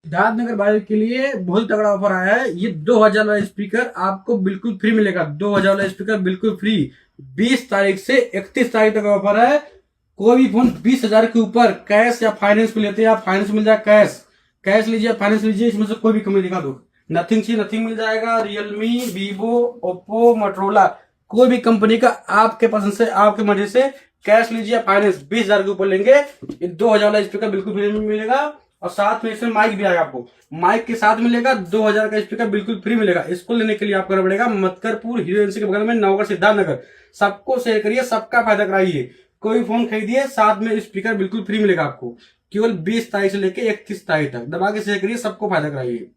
सिद्धार्थनगर वाले के लिए बहुत तगड़ा ऑफर आया है। ये 2000 वाला स्पीकर आपको बिल्कुल फ्री मिलेगा। 2000 वाला स्पीकर बिल्कुल फ्री। 20 तारीख से 31 तारीख तक ऑफर है। कोई भी फोन 20,000 के ऊपर कैश या फाइनेंस पे लेते हैं, आप फाइनेंस मिल जाए, कैश लीजिए, फाइनेंस लीजिए, इसमें से कोई भी कंपनी दिखा दो। नथिंग चाहिए नथिंग मिल जाएगा, रियलमी, वीवो, ओप्पो, मोटरोला, कोई भी कंपनी का आपके पसंद से, आपके मर्जी से कैश लीजिए, फाइनेंस 20,000 के ऊपर लेंगे, 2000 वाला स्पीकर बिल्कुल फ्री में मिलेगा। और साथ में इसमें माइक भी आएगा, आपको माइक के साथ मिलेगा। 2000 का स्पीकर बिल्कुल फ्री मिलेगा। इसको लेने के लिए आपको करना पड़ेगा मतकरपुर हीरो एजेंसी के बगल में नवगढ़ सिद्धार्थनगर। सबको शेयर करिए, सबका फायदा कराइए। कोई फोन खरीदिए, साथ में स्पीकर बिल्कुल फ्री मिलेगा आपको, केवल 20 तारीख से लेकर 31 तारीख तक। दबा के शेयर करिए, सबको फायदा कराइए।